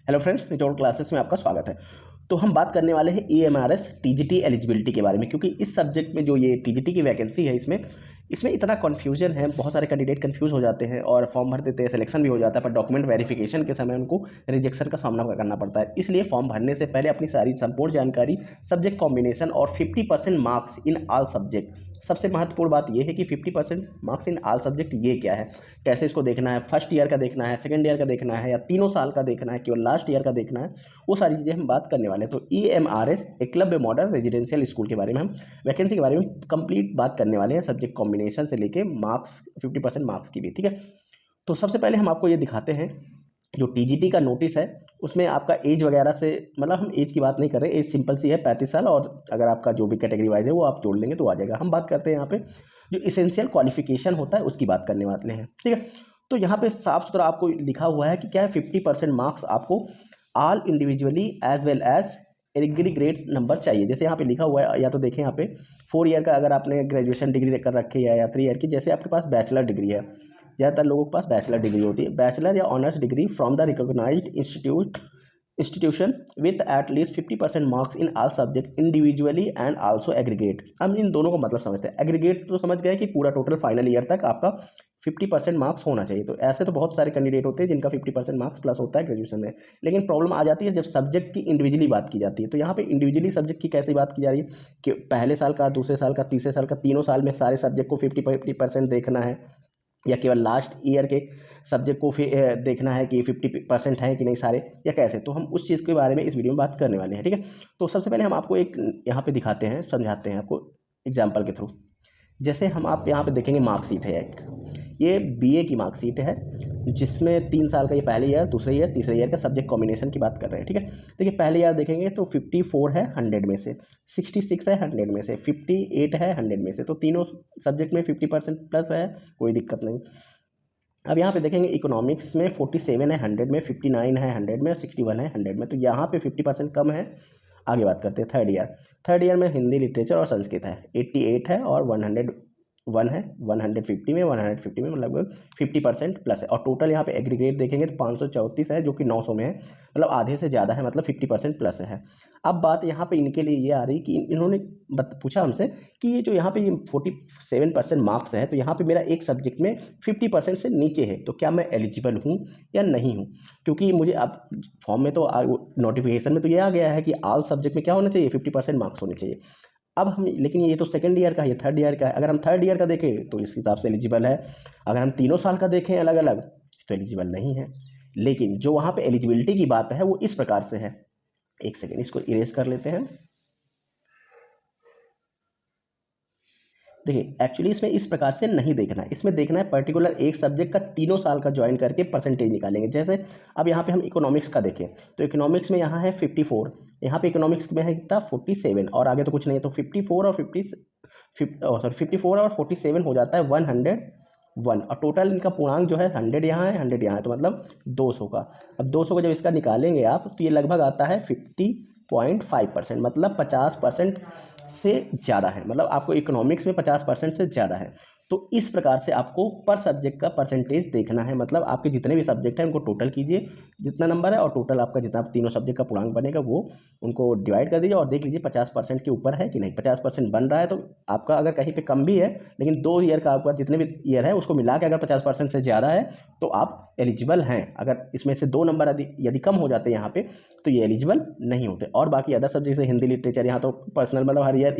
Hello friends, निचोड़ classes में आपका स्वागत है। तो हम बात करने वाले हैं EMRS TGT एलिजिबिलिटी के बारे में, क्योंकि इस सब्जेक्ट में जो ये TGT की वैकेंसी है इसमें इतना कन्फ्यूजन है, बहुत सारे कैंडिडेट कंफ्यूज हो जाते हैं और फॉर्म भर देते हैं, सिलेक्शन भी हो जाता है, पर डॉक्यूमेंट वेरिफिकेशन के समय उनको रिजेक्शन का सामना करना पड़ता है। इसलिए फॉर्म भरने से पहले अपनी सारी संपूर्ण जानकारी, सब्जेक्ट कॉम्बिनेशन और 50% मार्क्स इन ऑल सब्जेक्ट, सबसे महत्वपूर्ण बात यह है कि 50% मार्क्स इन ऑल सब्जेक्ट ये क्या है, कैसे इसको देखना है, फर्स्ट ईयर का देखना है, सेकेंड ईयर का देखना है, या तीनों साल का देखना है, केवल लास्ट ईयर का देखना है, वो सारी चीज़ें हम बात करने वाले हैं। तो EMRS Eklavya model residential school के बारे में, हम वैकेंसी के बारे में कंप्लीट बात करने वाले हैं, सब्जेक्ट कॉम्बिनेशन से लेके मार्क्स 50% मार्क्स की भी। ठीक है, तो सबसे पहले हम आपको ये दिखाते हैं जो TGT का नोटिस है, उसमें आपका एज वगैरह से, मतलब हम एज की बात नहीं कर रहे, एज सिंपल सी है 35 साल, और अगर आपका जो भी कैटेगरी वाइज है वो आप जोड़ लेंगे तो आ जाएगा। हम बात करते हैं यहाँ पे जो इसेंशियल क्वालिफिकेशन होता है उसकी बात करने वाले हैं। ठीक है, तो यहाँ पे साफ सुथरा आपको लिखा हुआ है कि क्या है, 50% मार्क्स आपको all individually as well as aggregate number चाहिए। जैसे यहाँ पे लिखा हुआ है, या तो देखें यहाँ पे 4 ईयर का अगर आपने ग्रेजुएशन डिग्री कर रखी है, या 3 ईयर की, जैसे आपके पास बैचलर डिग्री है, ज़्यादातर लोगों के पास बैचलर डिग्री होती है, बैचलर या honours degree from the recognised institution with at least 50% marks in all subject individually and also aggregate. हम इन दोनों का मतलब समझते हैं। एग्रीगेट तो समझ गए कि पूरा टोटल फाइनल ईयर तक आपका 50% मार्क्स होना चाहिए। तो ऐसे तो बहुत सारे कैंडिडेट होते हैं जिनका 50% मार्क्स प्लस होता है ग्रेजुएशन में, लेकिन प्रॉब्लम आ जाती है जब सब्जेक्ट की इंडिविजुअली बात की जाती है। तो यहाँ पे इंडिविजुअली सब्जेक्ट की कैसे बात की जा रही है कि पहले साल का, दूसरे साल का, तीसरे साल का, तीनों साल में सारे सब्जेक्ट को 50% देखना है, या केवल लास्ट ईयर के सब्जेक्ट को फिर देखना है कि 50% है कि नहीं सारे, या कैसे। तो हम उस चीज़ के बारे में इस वीडियो में बात करने वाले हैं। ठीक है, तो सबसे पहले हम आपको एक यहाँ पे दिखाते हैं, समझाते हैं आपको एग्जाम्पल के थ्रू। जैसे हम आप यहाँ पे देखेंगे मार्कशीट है एक, ये BA की मार्कशीट है जिसमें 3 साल का, ये पहले ईयर, दूसरे ईयर, तीसरे ईयर का सब्जेक्ट कॉम्बिनेशन की बात कर रहे हैं। ठीक है, देखिए पहले ईयर देखेंगे तो 54 है 100 में से, 66 है 100 में से, 58 है 100 में से, तो तीनों सब्जेक्ट में 50% प्लस है, कोई दिक्कत नहीं। अब यहाँ पे देखेंगे इकोनॉमिक्स में 47 है 100 में, 59 है 100 में, 61 है 100 में, तो यहाँ पे 50% कम है। आगे बात करते हैं थर्ड ईयर में हिंदी लिटरेचर और संस्कृत है, 88 है और 101 है, 150 में, 150 में लगभग 50% प्लस है। और टोटल यहाँ पे एग्रीगेट देखेंगे तो 534 है, जो कि 900 में है, मतलब आधे से ज़्यादा है, मतलब 50% प्लस है। अब बात यहाँ पे इनके लिए ये आ रही कि इन्होंने पूछा हमसे कि ये जो यहाँ पे ये 47% मार्क्स है, तो यहाँ पे मेरा एक सब्जेक्ट में 50% से नीचे है, तो क्या मैं एलिजिबल हूँ या नहीं हूँ। क्योंकि मुझे अब फॉर्म में तो नोटिफिकेशन में तो ये आ गया है कि ऑल सब्जेक्ट में क्या होना चाहिए, 50% मार्क्स होने चाहिए। अब हम, लेकिन ये तो सेकंड ईयर का है, ये थर्ड ईयर का है। अगर हम थर्ड ईयर का देखें तो इस हिसाब से एलिजिबल है, अगर हम तीनों साल का देखें अलग अलग तो एलिजिबल नहीं है। लेकिन जो वहाँ पे एलिजिबिलिटी की बात है वो इस प्रकार से है, एक सेकेंड इसको इरेज कर लेते हैं। देखिए एक्चुअली इसमें इस प्रकार से नहीं देखना है, इसमें देखना है पर्टिकुलर एक सब्जेक्ट का तीनों साल का ज्वाइन करके परसेंटेज निकालेंगे। जैसे अब यहाँ पे हम इकोनॉमिक्स का देखें तो इकोनॉमिक्स में यहाँ है 54, यहाँ पे इकोनॉमिक्स में है कितना 47, और आगे तो कुछ नहीं है, तो 54 और 47 हो जाता है 101, और टोटल इनका पूर्णांक जो है 100 यहाँ है, 100 यहाँ है, तो मतलब 200 का। अब 200 का जब इसका निकालेंगे आप तो ये लगभग आता है 50.5%, मतलब 50% से ज़्यादा है, मतलब आपको इकोनॉमिक्स में 50% से ज़्यादा है। तो इस प्रकार से आपको पर सब्जेक्ट का परसेंटेज देखना है, मतलब आपके जितने भी सब्जेक्ट हैं उनको टोटल कीजिए जितना नंबर है, और टोटल आपका जितना तीनों सब्जेक्ट का पूर्णांक बनेगा वो उनको डिवाइड कर दीजिए और देख लीजिए 50% के ऊपर है कि नहीं। 50% बन रहा है तो आपका, अगर कहीं पे कम भी है, लेकिन 2 ईयर का आपका जितने भी ईयर है उसको मिला के अगर 50% से ज़्यादा है तो आप एलिजिबल हैं। अगर इसमें से 2 नंबर यदि कम हो जाते हैं यहाँ पे तो ये एलिजिबल नहीं होते। और बाकी अदर सब्जेक्ट जैसे हिंदी लिटरेचर, यहाँ तो पर्सनल मतलब हर ईयर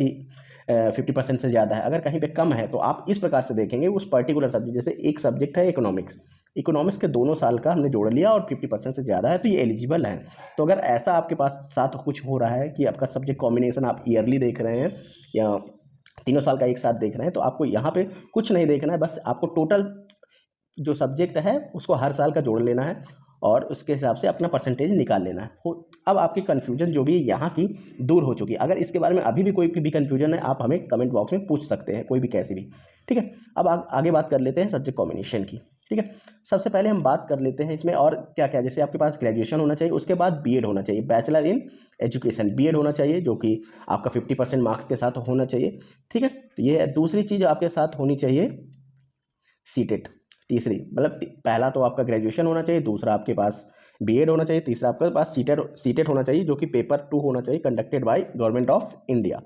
50% से ज़्यादा है, अगर कहीं पे कम है तो आप इस प्रकार से देखेंगे उस पर्टिकुलर सब्जेक्ट। जैसे एक सब्जेक्ट है इकोनॉमिक्स के दोनों साल का हमने जोड़ लिया और 50% से ज़्यादा है तो ये एलिजिबल है। तो अगर ऐसा आपके पास साथ कुछ हो रहा है कि आपका सब्जेक्ट कॉम्बिनेशन आप ईयरली देख रहे हैं या तीनों साल का एक साथ देख रहे हैं, तो आपको यहाँ पे कुछ नहीं देखना है, बस आपको टोटल जो सब्जेक्ट है उसको हर साल का जोड़ लेना है और उसके हिसाब से अपना परसेंटेज निकाल लेना है। अब आपकी कन्फ्यूजन जो भी यहाँ की दूर हो चुकी है। अगर इसके बारे में अभी भी कोई भी कन्फ्यूजन है आप हमें कमेंट बॉक्स में पूछ सकते हैं, कोई भी कैसी भी। ठीक है, अब आगे बात कर लेते हैं सब्जेक्ट कॉम्बिनेशन की। ठीक है, सबसे पहले हम बात कर लेते हैं इसमें और क्या क्या, जैसे आपके पास ग्रेजुएशन होना चाहिए, उसके बाद BEd होना चाहिए, बैचलर इन एजुकेशन, BEd होना चाहिए, जो कि आपका 50% मार्क्स के साथ होना चाहिए। ठीक है, तो ये दूसरी चीज़ आपके साथ होनी चाहिए CTET, तीसरी, मतलब पहला तो आपका ग्रेजुएशन होना चाहिए, दूसरा आपके पास बीएड होना चाहिए, तीसरा आपके पास सीटेट होना चाहिए जो कि पेपर 2 होना चाहिए conducted by government of India.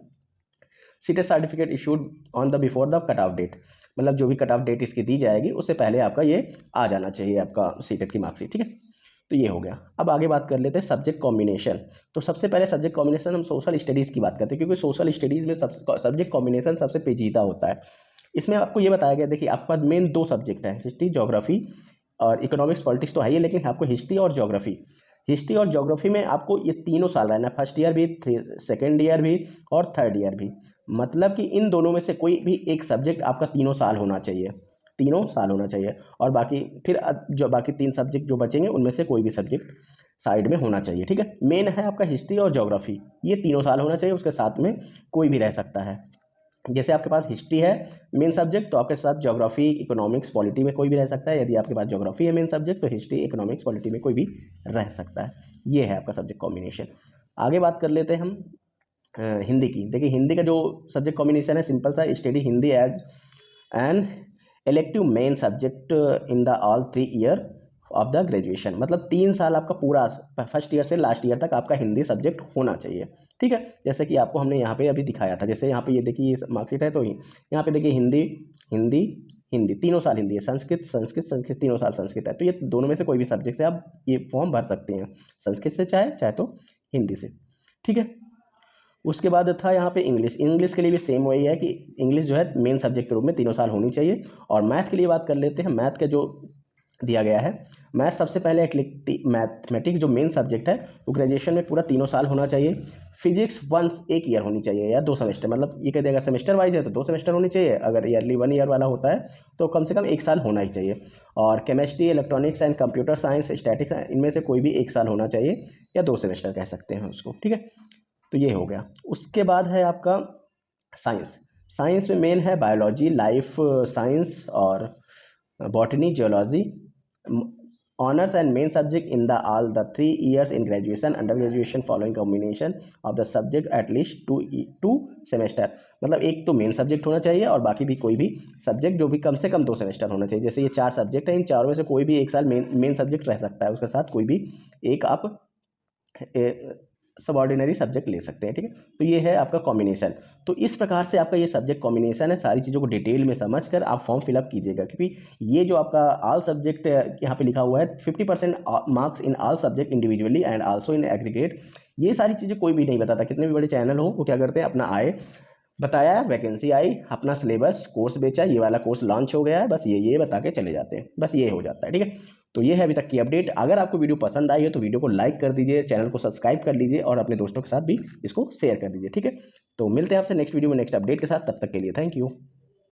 CTET certificate issued on the before the cut off date, मतलब जो भी कट ऑफ डेट इसकी दी जाएगी उससे पहले आपका ये आ जाना चाहिए आपका सीटेट की मार्कशीट, ठीक है। तो ये हो गया। अब आगे बात कर लेते हैं सब्जेक्ट कॉम्बिनेशन। तो सबसे पहले सब्जेक्ट कॉम्बिनेशन हम सोशल स्टडीज़ की बात करते हैं, क्योंकि सोशल स्टडीज़ में सब्जेक्ट कॉम्बिनेशन सबसे पेचीदा होता है। इसमें आपको ये बताया गया, देखिए आपके पास मेन 2 सब्जेक्ट हैं, हिस्ट्री ज्योग्राफी और इकोनॉमिक्स पॉलिटिक्स तो है ही, लेकिन आपको हिस्ट्री और ज्योग्राफी में आपको ये तीनों साल रहना है, फर्स्ट ईयर भी, सेकेंड ईयर भी और थर्ड ईयर भी। मतलब कि इन दोनों में से कोई भी एक सब्जेक्ट आपका तीनों साल होना चाहिए, और बाकी फिर जो बाकी 3 सब्जेक्ट जो बचेंगे उनमें से कोई भी सब्जेक्ट साइड में होना चाहिए, ठीक है। मेन है आपका हिस्ट्री और ज्योग्राफी, ये तीनों साल होना चाहिए, उसके साथ में कोई भी रह सकता है। जैसे आपके पास हिस्ट्री है मेन सब्जेक्ट, तो आपके साथ ज्योग्राफी, इकोनॉमिक्स, पॉलिटी में कोई भी रह सकता है। यदि आपके पास ज्योग्राफी है मेन सब्जेक्ट, तो हिस्ट्री, इकोनॉमिक्स, पॉलिटी में कोई भी रह सकता है। ये है आपका सब्जेक्ट कॉम्बिनेशन। आगे बात कर लेते हैं हम हिंदी की। देखिए हिंदी का जो सब्जेक्ट कॉम्बिनेशन है सिंपल सा, study Hindi as an elective main subject in the all 3 year of the graduation. मतलब 3 साल आपका पूरा फर्स्ट ईयर से लास्ट ईयर तक आपका हिंदी सब्जेक्ट होना चाहिए, ठीक है। जैसे कि आपको हमने यहाँ पे अभी दिखाया था, जैसे यहाँ पे ये देखिए ये मार्कशीट है, तो यहाँ पे देखिए हिंदी तीनों साल हिंदी है, संस्कृत तीनों साल संस्कृत है। तो ये दोनों में से कोई भी सब्जेक्ट से आप ये फॉर्म भर सकते हैं, संस्कृत से चाहे तो हिंदी से, ठीक है। उसके बाद था यहाँ पे इंग्लिश के लिए भी सेम वही है कि इंग्लिश जो है मेन सब्जेक्ट के रूप में 3 साल होनी चाहिए। और मैथ के लिए बात कर लेते हैं। मैथ का जो दिया गया है, मैथ सबसे पहले मैथमेटिक्स जो मेन सब्जेक्ट है वो ग्रेजुएशन में पूरा 3 साल होना चाहिए। फिजिक्स वंस 1 ईयर होनी चाहिए या 2 सेमेस्टर, मतलब ये कह दिया अगर सेमेस्टर वाइज है तो 2 सेमेस्टर होनी चाहिए, अगर ईयरली 1 ईयर वाला होता है तो कम से कम 1 साल होना ही चाहिए। और chemistry, electronics and computer science, statics, इनमें से कोई भी 1 साल होना चाहिए या 2 सेमेस्टर कह सकते हैं उसको, ठीक है। तो ये हो गया। उसके बाद है आपका साइंस में मेन है बायोलॉजी, लाइफ साइंस और botany, geology. Honours and main subject in the all the 3 years in graduation, under graduation following combination of the subject at least 2 semester. मतलब एक तो मेन सब्जेक्ट होना चाहिए और बाकी भी कोई भी सब्जेक्ट जो भी कम से कम 2 सेमेस्टर होना चाहिए। जैसे ये 4 सब्जेक्ट है, इन चारों में से कोई भी 1 साल मेन सब्जेक्ट रह सकता है, उसके साथ कोई भी एक आप सबऑर्डिनरी सब्जेक्ट ले सकते हैं, ठीक है। तो ये है आपका कॉम्बिनेशन। तो इस प्रकार से आपका ये सब्जेक्ट कॉम्बिनेशन है। सारी चीज़ों को डिटेल में समझकर आप फॉर्म फिलअप कीजिएगा, क्योंकि ये जो आपका ऑल सब्जेक्ट यहाँ पे लिखा हुआ है 50% marks in all subject individually and also in aggregate, ये सारी चीज़ें कोई भी नहीं बताता। कितने भी बड़े चैनल हो वो क्या करते हैं, अपना आए बताया, वैकेंसी आई, अपना सिलेबस कोर्स बेचा, ये वाला कोर्स लॉन्च हो गया है, बस ये बता के चले जाते हैं, बस ये हो जाता है, ठीक है। तो ये है अभी तक की अपडेट। अगर आपको वीडियो पसंद आई है तो वीडियो को लाइक कर दीजिए, चैनल को सब्सक्राइब कर लीजिए और अपने दोस्तों के साथ भी इसको शेयर कर दीजिए, ठीक है। तो मिलते हैं आपसे नेक्स्ट वीडियो में नेक्स्ट अपडेट के साथ, तब तक के लिए थैंक यू।